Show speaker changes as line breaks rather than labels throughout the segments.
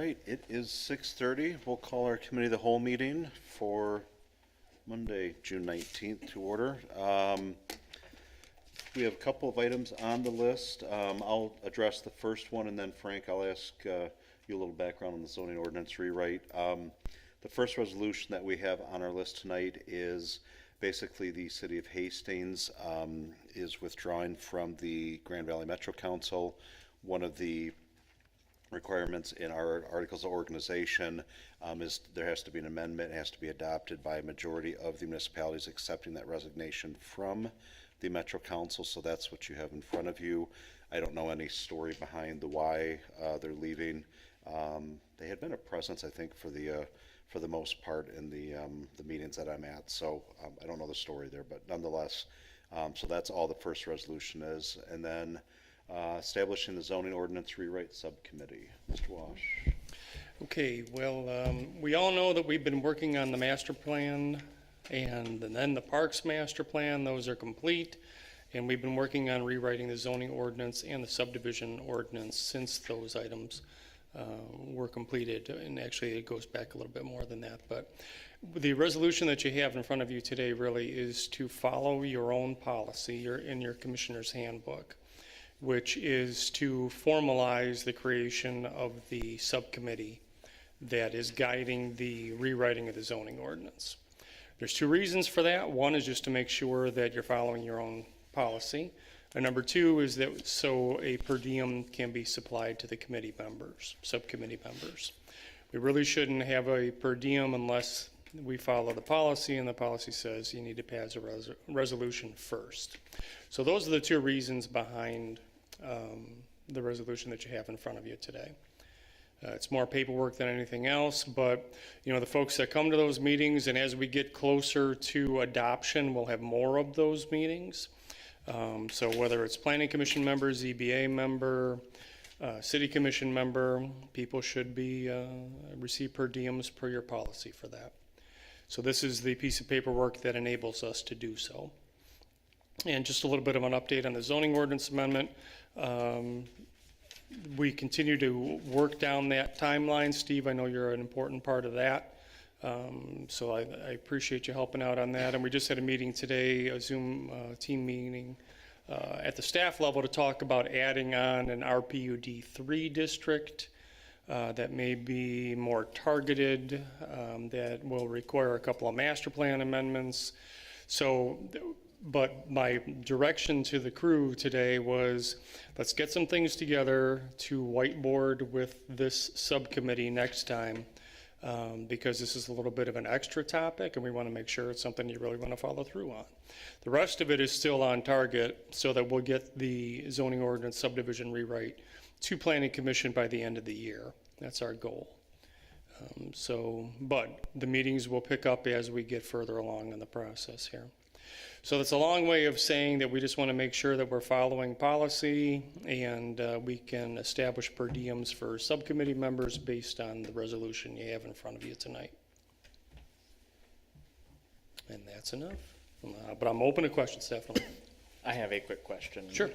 right, it is 6:30. We'll call our committee of the whole meeting for Monday, June 19th to order. We have a couple of items on the list. I'll address the first one, and then Frank, I'll ask you a little background on the zoning ordinance rewrite. The first resolution that we have on our list tonight is basically the City of Hastings is withdrawing from the Grand Valley Metro Council. One of the requirements in our articles of organization is there has to be an amendment. It has to be adopted by a majority of the municipalities accepting that resignation from the Metro Council. So that's what you have in front of you. I don't know any story behind the why they're leaving. They had been a presence, I think, for the most part in the meetings that I'm at. So I don't know the story there, but nonetheless, so that's all the first resolution is. And then establishing the zoning ordinance rewrite subcommittee. Mr. Walsh.
Okay, well, we all know that we've been working on the master plan and then the parks master plan. Those are complete. And we've been working on rewriting the zoning ordinance and the subdivision ordinance since those items were completed. And actually it goes back a little bit more than that. But the resolution that you have in front of you today really is to follow your own policy in your commissioner's handbook, which is to formalize the creation of the subcommittee that is guiding the rewriting of the zoning ordinance. There's two reasons for that. One is just to make sure that you're following your own policy. And number two is that so a per diem can be supplied to the committee members, subcommittee members. We really shouldn't have a per diem unless we follow the policy, and the policy says you need to pass a resolution first. So those are the two reasons behind the resolution that you have in front of you today. It's more paperwork than anything else, but you know, the folks that come to those meetings, and as we get closer to adoption, we'll have more of those meetings. So whether it's planning commission member, ZBA member, city commission member, people should be receive per diems per your policy for that. So this is the piece of paperwork that enables us to do so. And just a little bit of an update on the zoning ordinance amendment. We continue to work down that timeline. Steve, I know you're an important part of that. So I appreciate you helping out on that. And we just had a meeting today, a Zoom team meeting at the staff level to talk about adding on an RPUD 3 district that may be more targeted, that will require a couple of master plan amendments. So, but my direction to the crew today was, let's get some things together to whiteboard with this subcommittee next time, because this is a little bit of an extra topic and we want to make sure it's something you really want to follow through on. The rest of it is still on target so that we'll get the zoning ordinance subdivision rewrite to Planning Commission by the end of the year. That's our goal. But the meetings will pick up as we get further along in the process here. So that's a long way of saying that we just want to make sure that we're following policy and we can establish per diems for subcommittee members based on the resolution you have in front of you tonight. And that's enough. But I'm open to questions, definitely.
I have a quick question.
Sure.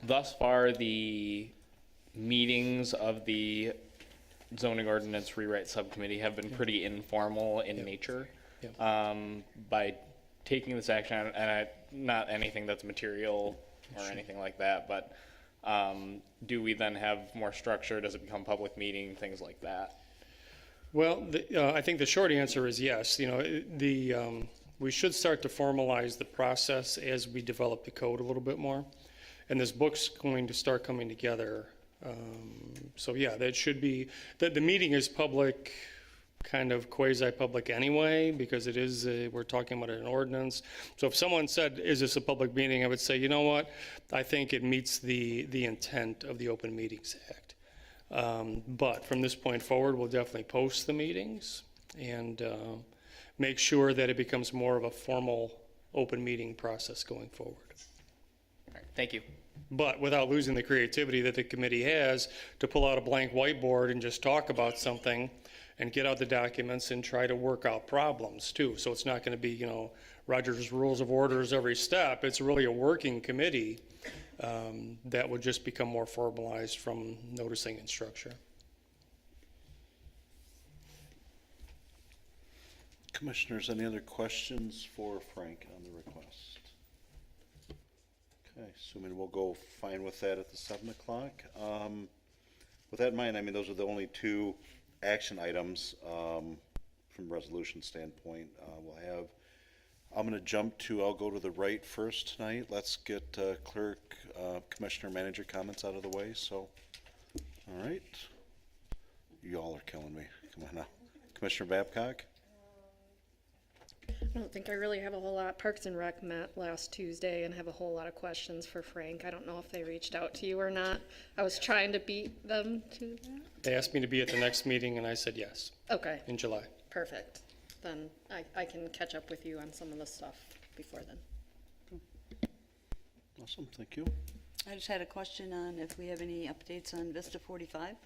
Thus far, the meetings of the zoning ordinance rewrite subcommittee have been pretty informal in nature.
Yeah.
By taking this action, and not anything that's material or anything like that, but do we then have more structure? Does it become public meeting, things like that?
Well, I think the short answer is yes. You know, we should start to formalize the process as we develop the code a little bit more, and this book's going to start coming together. So yeah, that should be the meeting is public, kind of quasi-public anyway, because it is we're talking about an ordinance. So if someone said, is this a public meeting, I would say, you know what, I think it meets the intent of the Open Meetings Act. But from this point forward, we'll definitely post the meetings and make sure that it becomes more of a formal open meeting process going forward.
All right, thank you.
But without losing the creativity that the committee has to pull out a blank whiteboard and just talk about something and get out the documents and try to work out problems too. So it's not going to be, you know, Roger's Rules of Orders every step. It's really a working committee that would just become more formalized from noticing and structure.
Commissioners, any other questions for Frank on the request? Okay, assuming we'll go fine with that at the 7 o'clock. With that in mind, I mean, those are the only two action items from resolution standpoint. I'm going to jump to, I'll go to the right first tonight. Let's get clerk, commissioner, manager comments out of the way. So, all right. You all are killing me. Come on now. Commissioner Babcock?
I don't think I really have a whole lot. Parks and Rec met last Tuesday and have a whole lot of questions for Frank. I don't know if they reached out to you or not. I was trying to beat them to that.
They asked me to be at the next meeting, and I said yes,
Okay,
in July.
perfect. Then I can catch up with you on some of the stuff before then.
Awesome, thank you.
I just had a question on if we have any updates on Vista 45.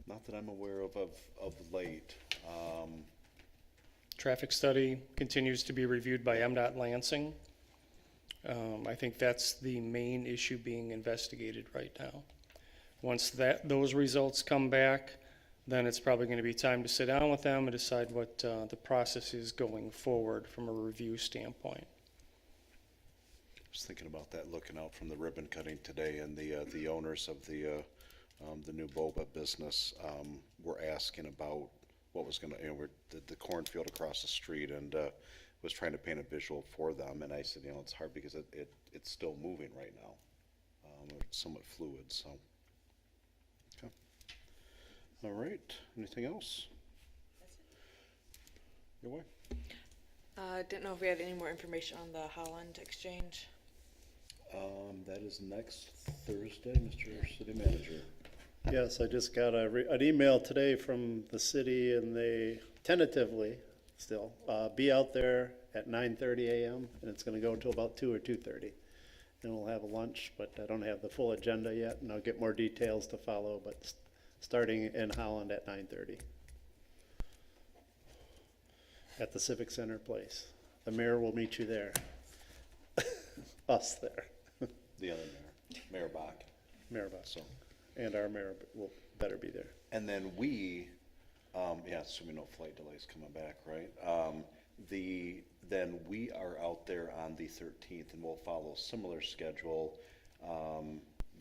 Not that I'm aware of late.
Traffic study continues to be reviewed by MDOT Lansing. I think that's the main issue being investigated right now. Once those results come back, then it's probably going to be time to sit down with them and decide what the process is going forward from a review standpoint.
I was thinking about that, looking out from the ribbon cutting today, and the owners of the new boba business were asking about what was going to, the cornfield across the street, and was trying to paint a visual for them. And I said, it's hard because it's still moving right now. It's somewhat fluid, so. Okay. All right. Anything else? Your way.
Didn't know if we had any more information on the Holland exchange.
That is next Thursday, Mr. City Manager.
Yes, I just got an email today from the city, and they tentatively still be out there at 9:30 a.m. and it's going to go until about 2 or 2:30. And we'll have a lunch, but I don't have the full agenda yet, and I'll get more details to follow. But starting in Holland at 9:30 at the Civic Center place. The mayor will meet you there. Us there.
The other mayor, Mayor Bach.
Mayor Bus.
So.
And our mayor will better be there.
And then assuming no flight delays coming back, right? Then we are out there on the 13th, and we'll follow a similar schedule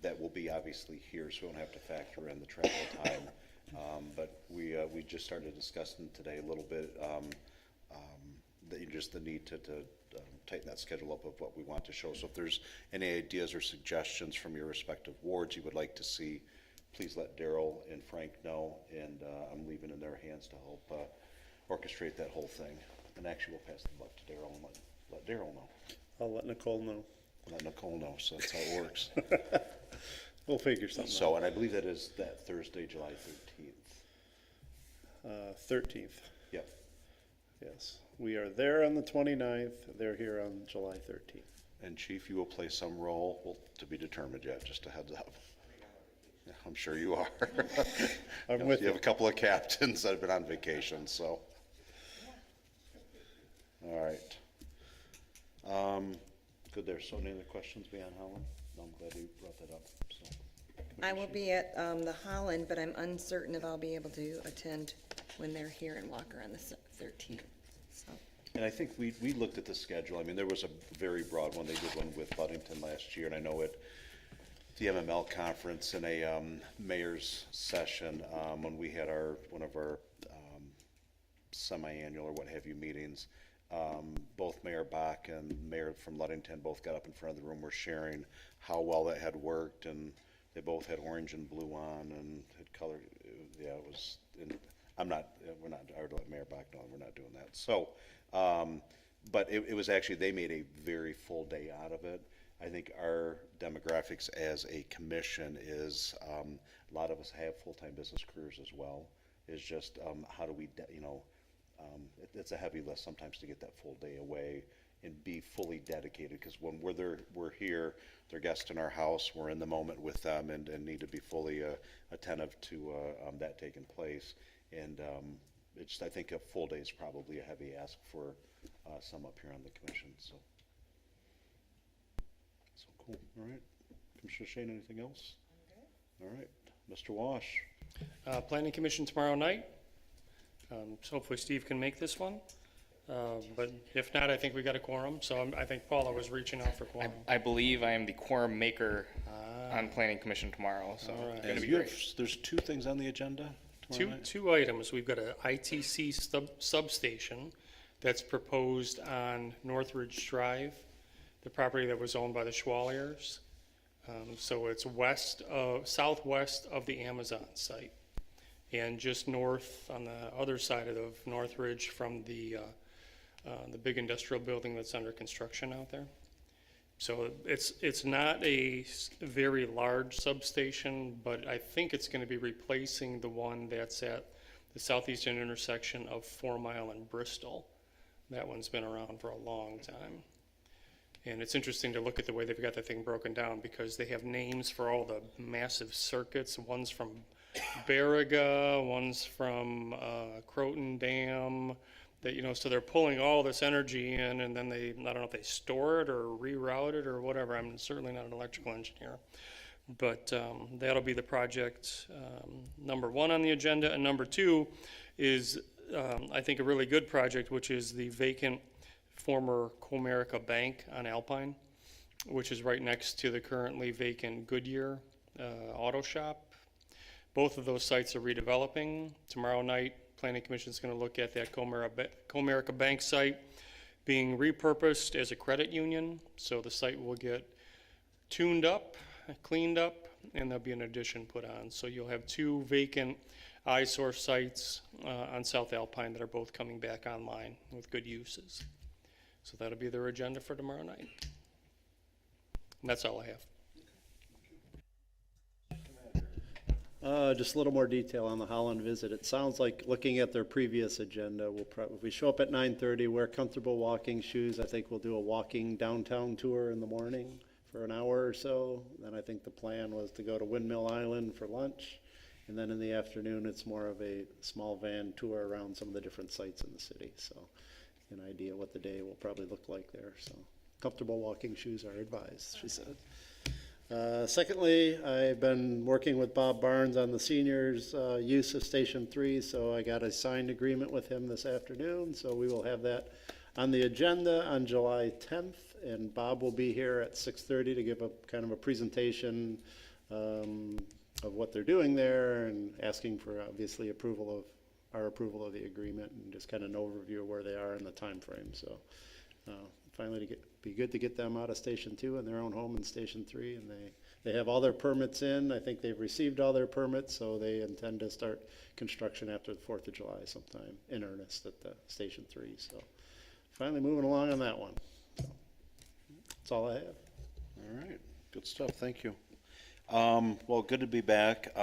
that will be obviously here, so we don't have to factor in the travel time. But we just started discussing today a little bit the need to tighten that schedule up of what we want to show. So if there's any ideas or suggestions from your respective wards you would like to see, please let Daryl and Frank know, and I'm leaving in their hands to help orchestrate that whole thing. And actually, we'll pass the buck to Daryl and let Daryl know.
I'll let Nicole know.
Let Nicole know, so that's how it works.
We'll figure something
So, and I believe that is that Thursday, July 13th.
13th.
Yep.
Yes, we are there on the 29th. They're here on July 13th.
And Chief, you will play some role, well, to be determined yet, just a heads up. Yeah, I'm sure you are.
I'm with
You have a couple of captains that have been on vacation, so. All right. Good there. So any other questions beyond Holland? No, I'm glad you brought that up, so.
I will be at the Holland, but I'm uncertain if I'll be able to attend when they're here in Walker on the 13th. So.
And I think we looked at the schedule. I mean, there was a very broad one. They did one with Buddington last year, and I know at the MML conference in a mayor's session, when we had one of our semi-annual or what have you meetings, both Mayor Bach and Mayor from Ludington both got up in front of the room, were sharing how well that had worked, and they both had orange and blue on and had colored. Yeah, it was. We're not. I would let Mayor Bach know we're not doing that. So, but it was actually, they made a very full day out of it. I think our demographics as a commission is a lot of us have full-time business careers as well. Is just how do we, it's a heavy lift sometimes to get that full day away and be fully dedicated, because when we're here, they're guests in our house, we're in the moment with them, and need to be fully attentive to that taking place. And I think a full day is probably a heavy ask for some up here on the commission. So cool. All right, Commissioner Shane, anything else? Okay. All right, Mr. Wash.
Planning Commission tomorrow night. So hopefully Steve can make this one. But if not, I think we got a quorum, so I think Paula was reaching out for quorum.
I believe I am the quorum maker on planning commission tomorrow, so
All right.
it's gonna
And
be
you have,
great.
there's 2 things on the agenda tomorrow night?
Two items. We've got a ITC substation that's proposed on Northridge Drive, the property that was owned by the Schwaliers. So it's southwest of the Amazon site, and just north on the other side of Northridge from the big industrial building that's under construction out there. So it's not a very large substation, but I think it's going to be replacing the one that's at the southeastern intersection of 4 Mile and Bristol. That one's been around for a long time. And it's interesting to look at the way they've got the thing broken down, because they have names for all the massive circuits. One's from Barriga, one's from Croton Dam. That, so they're pulling all this energy in, and then I don't know if they store it or reroute it or whatever. I'm certainly not an electrical engineer. But that'll be the project number 1 on the agenda. And number 2 is, I think, a really good project, which is the vacant former Comerica Bank on Alpine, which is right next to the currently vacant Goodyear auto shop. Both of those sites are redeveloping. Tomorrow night, Planning Commission is going to look at that Comerica Bank site being repurposed as a credit union. So the site will get tuned up, cleaned up, and there'll be an addition put on. So you'll have 2 vacant eyesore sites on South Alpine that are both coming back online with good uses. So that'll be their agenda for tomorrow night. And that's all I have.
Just a little more detail on the Holland visit. It sounds like, looking at their previous agenda, if we show up at 9:30, wear comfortable walking shoes. I think we'll do a walking downtown tour in the morning for an hour or so. Then I think the plan was to go to Windmill Island for lunch. And then in the afternoon, it's more of a small van tour around some of the different sites in the city. So an idea what the day will probably look like there. So comfortable walking shoes are advised, she said. Secondly, I've been working with Bob Barnes on the seniors' use of Station 3, so I got a signed agreement with him this afternoon, so we will have that on the agenda on July 10th, and Bob will be here at 6:30 to give a kind of a presentation of what they're doing there, and asking for, obviously, our approval of the agreement, and just kind of an overview of where they are in the time frame. So finally, be good to get them out of Station 2 and their own home in Station 3, and they have all their permits in. I think they've received all their permits, so they intend to start construction after the 4th of July sometime in earnest at the Station 3. So finally moving along on that one. So that's all I have.
All right, good stuff, thank you. Well, good to be back.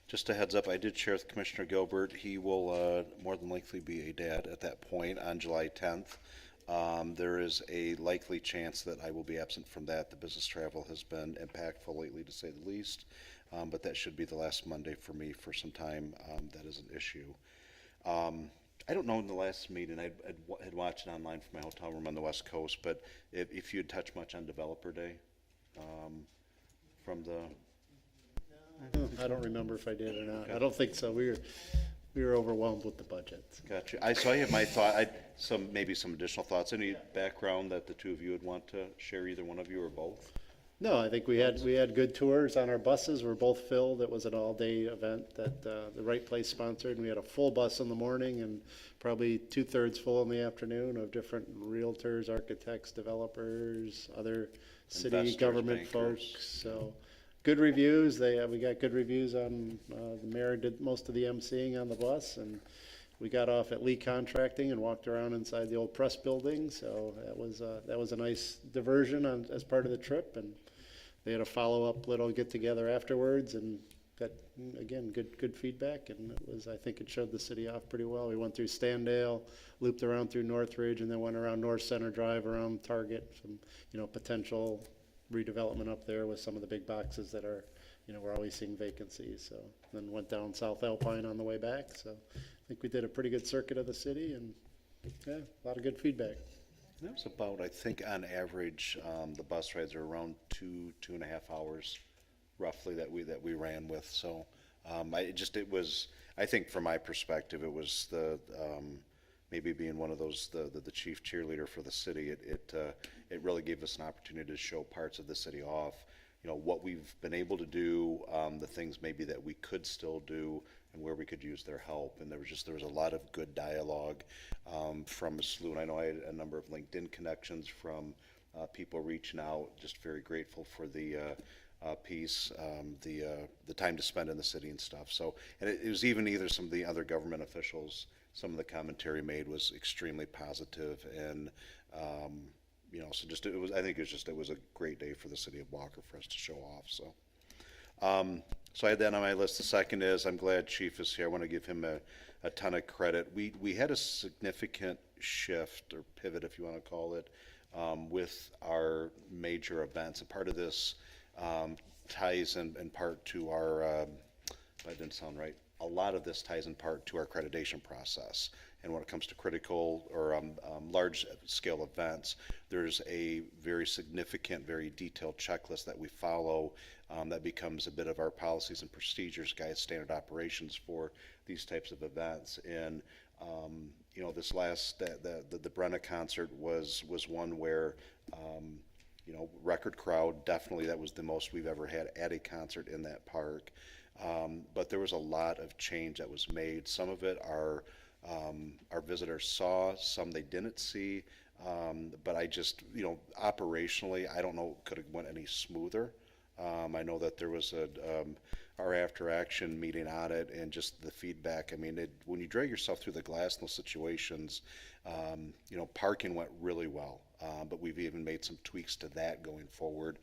Just a heads up, I did share with Commissioner Gilbert. He will more than likely be a dad at that point on July 10th. There is a likely chance that I will be absent from that. The business travel has been impactful lately, to say the least, but that should be the last Monday for me for some time. That is an issue. I don't know, in the last meeting, I had watched it online from my hotel room on the West Coast, but if you had touched much on Developer Day from the...
I don't remember if I did or not. I don't think so. We were overwhelmed with the budget.
Gotcha. So I have my thought, maybe some additional thoughts. Any background that the two of you would want to share, either one of you or both?
No, I think we had good tours on our buses. We're both filled. It was an all-day event that the Right Place sponsored, and we had a full bus in the morning and probably 2/3 full in the afternoon of different realtors, architects, developers, other city
Investors,
government
bankers.
folks. So good reviews. We got good reviews on, the mayor did most of the emceeing on the bus, and we got off at Lee Contracting and walked around inside the old press building. So that was a nice diversion as part of the trip, and they had a follow-up little get-together afterwards, and got, again, good feedback, and I think it showed the city off pretty well. We went through Standale, looped around through Northridge, and then went around North Center Drive around Target, some, potential redevelopment up there with some of the big boxes that are, we're always seeing vacancies. So then went down South Alpine on the way back. So I think we did a pretty good circuit of the city, and yeah, a lot of good feedback.
That was about, I think, on average, the bus rides are around 2.5 hours, roughly, that we ran with. So, I think from my perspective, it was maybe being one of those, the chief cheerleader for the city, it really gave us an opportunity to show parts of the city off, you know, what we've been able to do, the things maybe that we could still do, and where we could use their help. And there was a lot of good dialogue from a slew, and I know I had a number of LinkedIn connections from people reaching out, just very grateful for the piece, the time to spend in the city and stuff. So, and it was even either some of the other government officials, some of the commentary made was extremely positive, and you know, so just I think it was a great day for the city of Walker for us to show off. So, so I had that on my list. The second is, I'm glad Chief is here. I want to give him a ton of credit. We had a significant shift or pivot, if you want to call it, with our major events, and part of this ties in part to our, that didn't sound right, a lot of this ties in part to our accreditation process. And when it comes to critical or large scale events, there's a very significant, very detailed checklist that we follow that becomes a bit of our policies and procedures guide, standard operations for these types of events. And you know, this last, the Brenna concert was one where you know, record crowd, definitely that was the most we've ever had at a concert in that park. But there was a lot of change that was made. Some of it our visitors saw, some they didn't see. But I just, you know, operationally, I don't know, could have went any smoother. I know that there was our after action meeting on it, and just the feedback. I mean, when you drag yourself through the glass in those situations, you know, parking went really well. But we've even made some tweaks to that going forward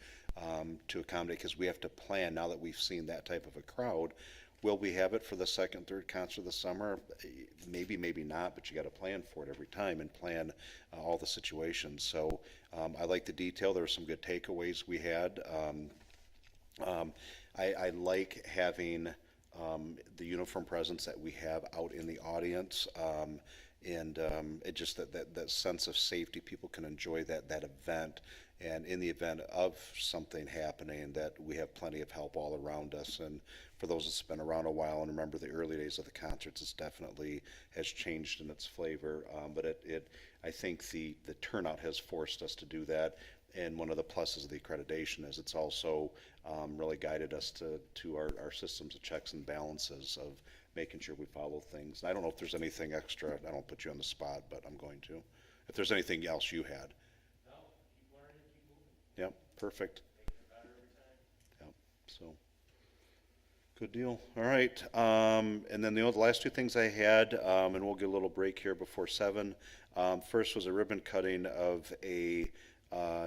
to accommodate, because we have to plan now that we've seen that type of a crowd. Will we have it for the second, third concert of the summer? Maybe, maybe not, but you got to plan for it every time and plan all the situations. So I like the detail. There were some good takeaways we had. I like having the uniform presence that we have out in the audience. And it just that sense of safety, people can enjoy that event, and in the event of something happening, that we have plenty of help all around us. And for those that's been around a while and remember the early days of the concerts, it's definitely has changed in its flavor. But I think the turnout has forced us to do that. And one of the pluses of the accreditation is it's also really guided us to our systems of checks and balances of making sure we follow things. I don't know if there's anything extra. I don't put you on the spot, but I'm going to. If there's anything else you had. No, keep learning, keep moving. Yep, perfect. Making it better every time. Yep, so good deal. All right, and then the last two things I had, and we'll get a little break here before 7. First was a ribbon cutting of a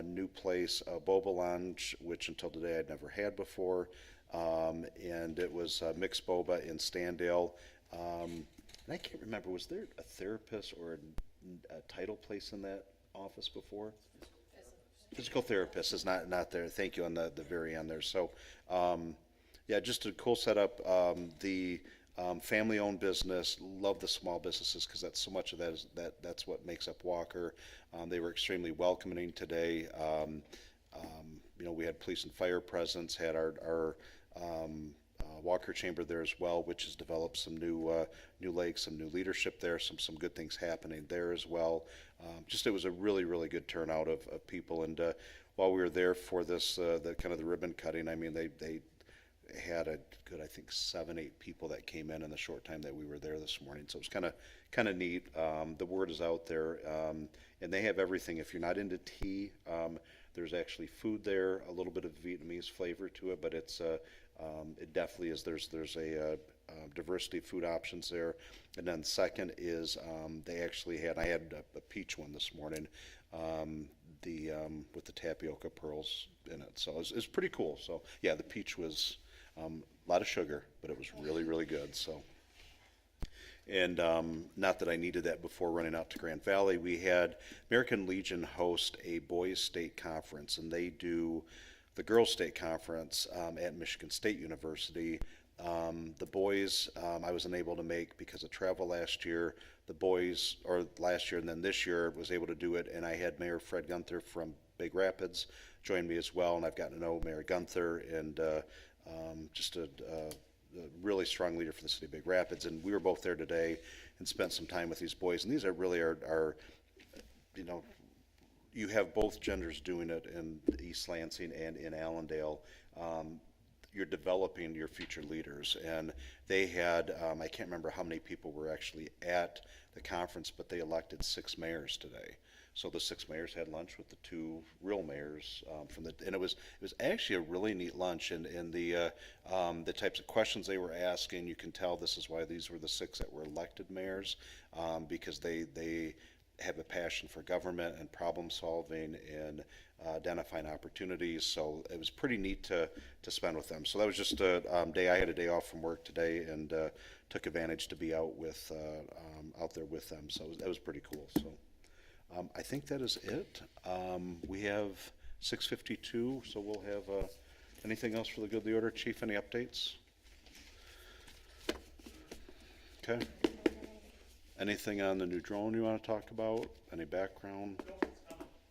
new place, Boba Lounge, which until today I'd never had before. And it was mixed boba in Standale. And I can't remember, was there a therapist or a title place in that office before? Physical therapist is not there. Thank you on the very end there. So, yeah, just a cool setup. The family-owned business, love the small businesses, because that's so much of that's what makes up Walker. They were extremely welcoming today. You know, we had police and fire presence, had our Walker Chamber there as well, which has developed some new legs, some new leadership there, some good things happening there as well. Just it was a really, really good turnout of people. And while we were there for this, the kind of the ribbon cutting, I mean, they had a good, I think 7-8 people that came in the short time that we were there this morning. So it was kind of neat. The word is out there, and they have everything. If you're not into tea, there's actually food there, a little bit of Vietnamese flavor to it, but it's it definitely is. There's a diversity of food options there. And then second is they actually had, I had a peach one this morning, with the tapioca pearls in it. So it's pretty cool. So yeah, the peach was a lot of sugar, but it was really, really good. So. And not that I needed that before running out to Grand Valley. We had American Legion host a boys' state conference, and they do the girls' state conference at Michigan State University. The boys, I was unable to make because of travel last year. The boys, or last year and then this year, was able to do it, and I had Mayor Fred Gunther from Big Rapids join me as well, and I've gotten to know Mayor Gunther, and just a a really strong leader for the city of Big Rapids, and we were both there today and spent some time with these boys, and these are really are you know, you have both genders doing it in East Lansing and in Allendale. You're developing your future leaders, and they had, I can't remember how many people were actually at the conference, but they elected 6 mayors today. So the 6 mayors had lunch with the 2 real mayors and it was actually a really neat lunch, and the types of questions they were asking, you can tell this is why these were the 6 that were elected mayors, because they have a passion for government and problem solving and identifying opportunities. So it was pretty neat to spend with them. So that was just a day. I had a day off from work today and took advantage to be out there with them. So that was pretty cool. So I think that is it. We have 6:52, so we'll have anything else for the good of the order? Chief, any updates? Okay. Anything on the new drone you want to talk about? Any background?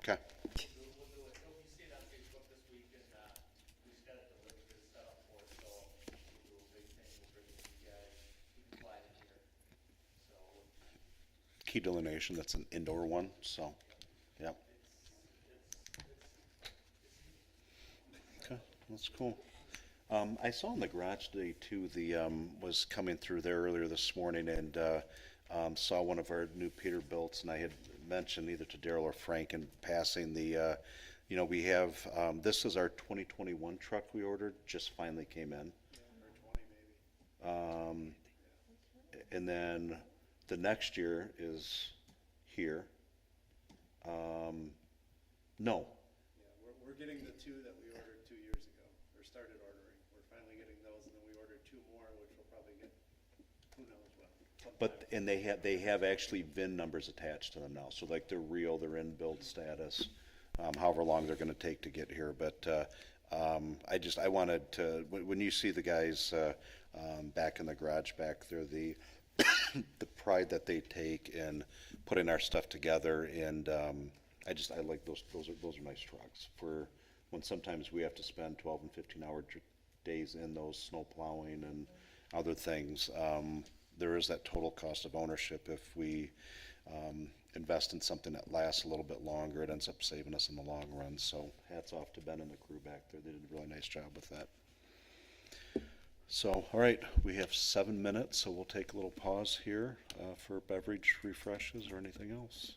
Okay. Key delineation, that's an indoor one, so, yeah. Okay, that's cool. I saw in the garage today too, was coming through there earlier this morning and saw one of our new Peterbilts, and I had mentioned either to Daryl or Frank in passing we have, this is our 2021 truck we ordered, just finally came in. And then the next year is here. No.
Yeah, we're getting the 2 that we ordered 2 years ago, or started ordering. We're finally getting those, and then we ordered 2 more, which we'll probably get, who knows when.
But, and they have actually VIN numbers attached to them now, so like they're real, they're in build status, however long they're gonna take to get here, but, I wanted to, when you see the guys, back in the garage back there, the pride that they take in putting our stuff together, and, I like those are nice trucks for when sometimes we have to spend 12 and 15-hour days in those snow plowing and other things. There is that total cost of ownership. If we invest in something that lasts a little bit longer, it ends up saving us in the long run. So hats off to Ben and the crew back there. They did a really nice job with that. So, all right, we have 7 minutes, so we'll take a little pause here for beverage refreshes or anything else.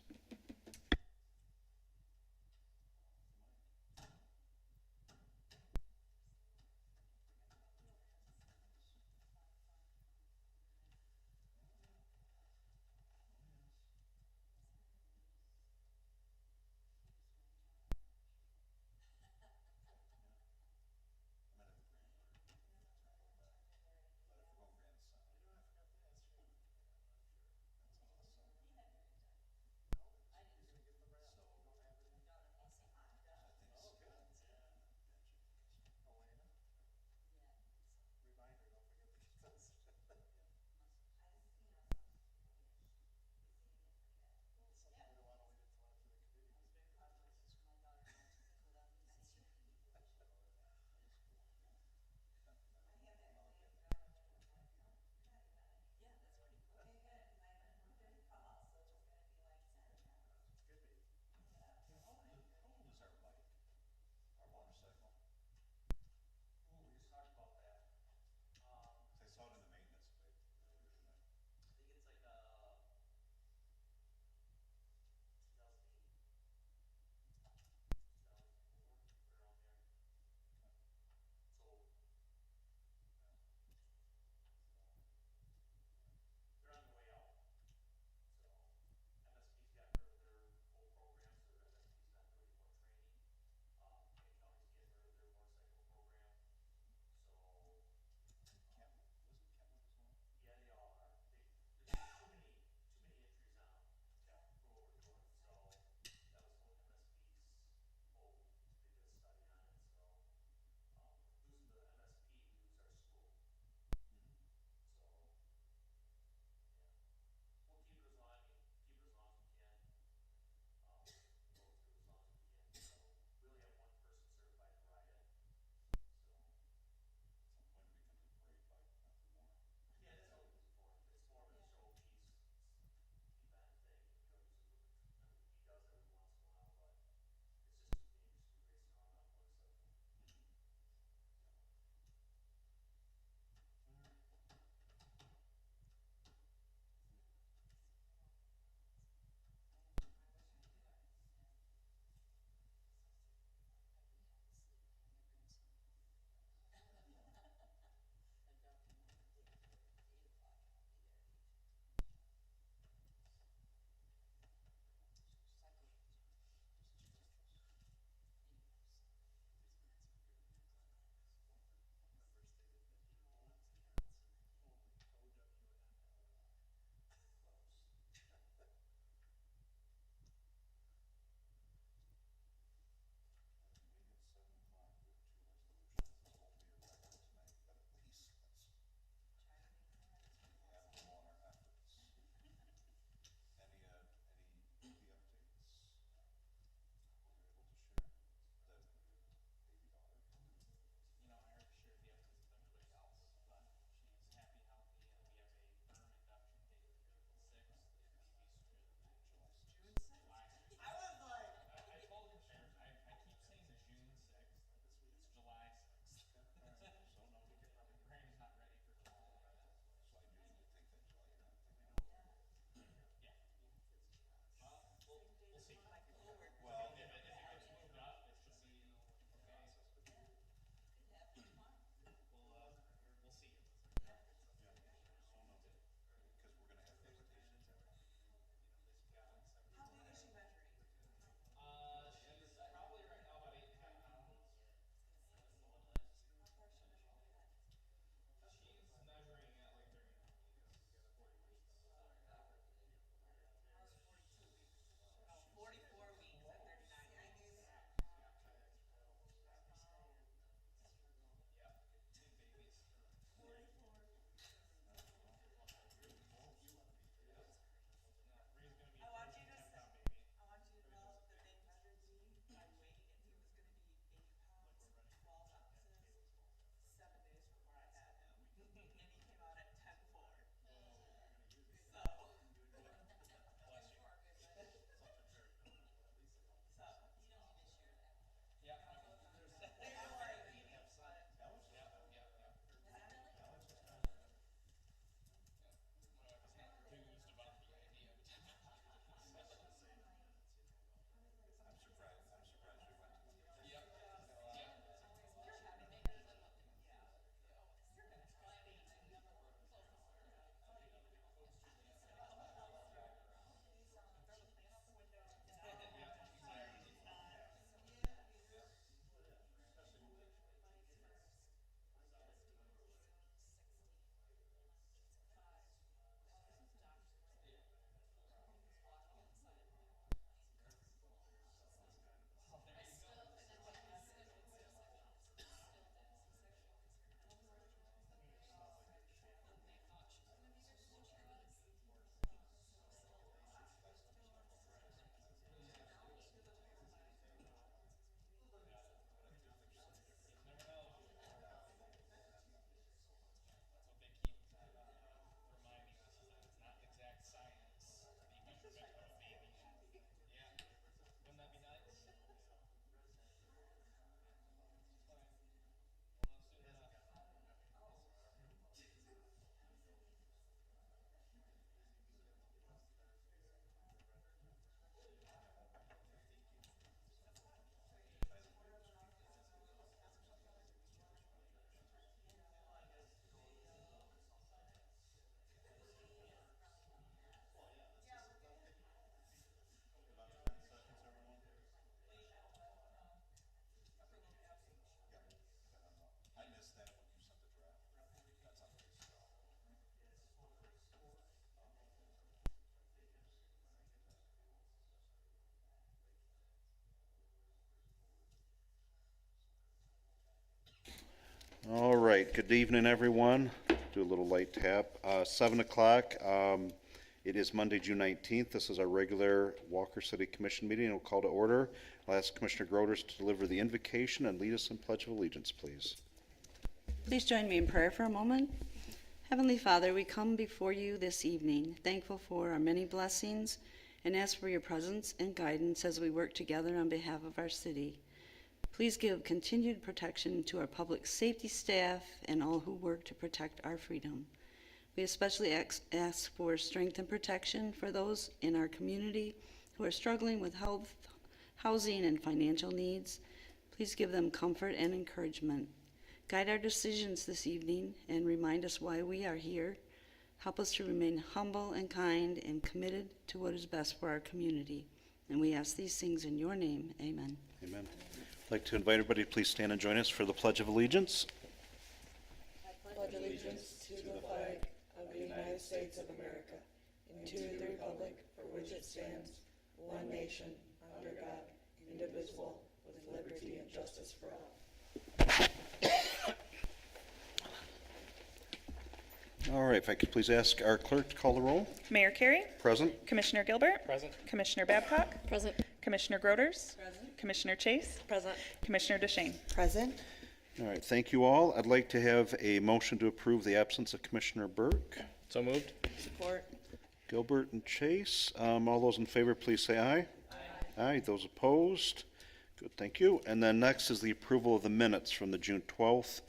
right, good evening, everyone. Do a little light tap. 7 o'clock, it is Monday, June 19th. This is our regular Walker City Commission meeting. We'll call to order. I'll ask Commissioner Groders to deliver the invocation and lead us in Pledge of Allegiance, please.
Please join me in prayer for a moment. Heavenly Father, we come before you this evening, thankful for our many blessings, and ask for your presence and guidance as we work together on behalf of our city. Please give continued protection to our public safety staff and all who work to protect our freedom. We especially ask for strength and protection for those in our community who are struggling with health, housing, and financial needs. Please give them comfort and encouragement. Guide our decisions this evening and remind us why we are here. Help us to remain humble and kind and committed to what is best for our community. And we ask these things in your name. Amen.
Amen. I'd like to invite everybody to please stand and join us for the Pledge of Allegiance.
Pledge allegiance to the flag of the United States of America and to the republic for which it stands, one nation, under God, indivisible, with liberty and justice for all.
All right, if I could please ask our clerk to call the roll.
Mayor Carey,
Present.
Commissioner Gilbert,
Present.
Commissioner Babcock,
Present.
Commissioner Groders, Commissioner Chase,
Present.
Commissioner DeShane.
Present?
All right, thank you all. I'd like to have a motion to approve the absence of Commissioner Burke,
So moved.
Support.
Gilbert, and Chase. All those in favor, please say aye. Aye. Those opposed? Good, thank you. And then next is the approval of the minutes from the June 12th,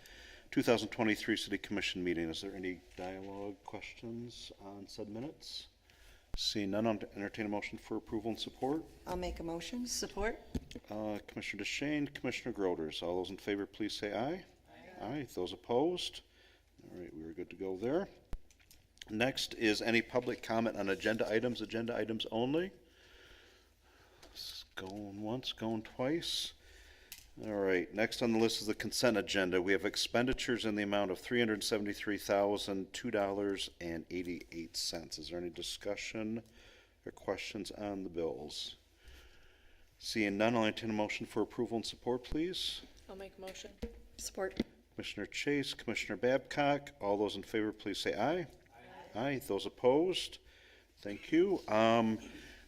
2023 City Commission meeting. Is there any dialogue, questions on said minutes? Seeing none, I'll entertain a motion for approval and support.
I'll make a motion.
Support?
Commissioner DeShane, Commissioner Groders. All those in favor, please say aye. Aye. Those opposed? All right, we're good to go there. Next is any public comment on agenda items only. Going once, going twice. All right, next on the list is the consent agenda. We have expenditures in the amount of $373,002.88. Is there any discussion or questions on the bills? Seeing none, I'll entertain a motion for approval and support, please.
I'll make a motion.
Support.
Commissioner Chase, Commissioner Babcock, all those in favor, please say aye. Aye. Those opposed? Thank you.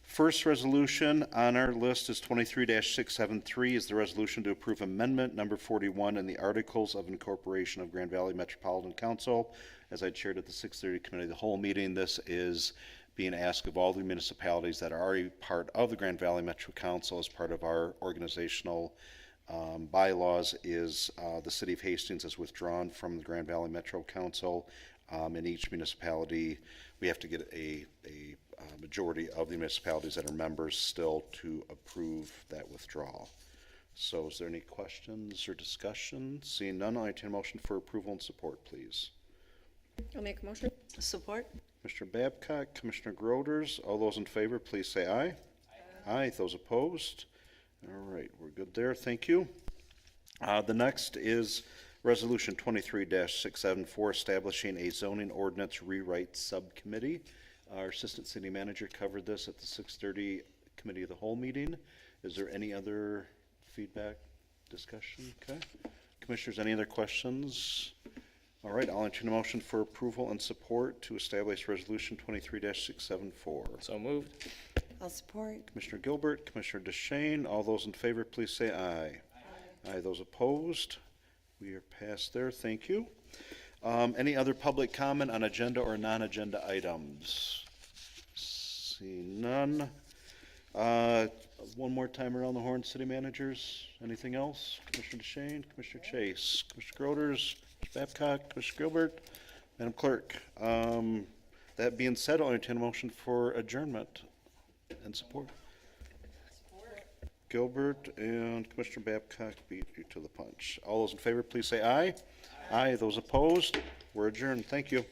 First resolution on our list is 23-673 is the resolution to approve amendment number 41 in the Articles of Incorporation of Grand Valley Metropolitan Council. As I shared at the 6:30 Committee of the Whole meeting, this is being asked of all the municipalities that are already part of the Grand Valley Metro Council as part of our organizational bylaws is the City of Hastings is withdrawn from the Grand Valley Metro Council. In each municipality, we have to get a majority of the municipalities that are members still to approve that withdrawal. So is there any questions or discussion? Seeing none, I'll entertain a motion for approval and support, please.
I'll make a motion.
Support?
Commissioner Babcock, Commissioner Groders, all those in favor, please say aye. Aye. Those opposed? All right, we're good there. Thank you. The next is Resolution 23-674, establishing a zoning ordinance rewrite subcommittee. Our Assistant City Manager covered this at the 6:30 Committee of the Whole meeting. Is there any other feedback, discussion? Okay. Commissioners, any other questions? All right, I'll entertain a motion for approval and support to establish Resolution 23-674.
So moved.
I'll support.
Commissioner Gilbert, Commissioner DeShane, all those in favor, please say aye. Aye. Those opposed? We are past there. Thank you. Any other public comment on agenda or non-agenda items? See none. One more time around the horn, city managers. Anything else? Commissioner DeShane, Commissioner Chase, Commissioner Groders, Commissioner Babcock, Commissioner Gilbert, Madam Clerk. That being said, I'll entertain a motion for adjournment and support. Gilbert and Commissioner Babcock beat you to the punch. All those in favor, please say aye. Aye. Those opposed, we're adjourned. Thank you.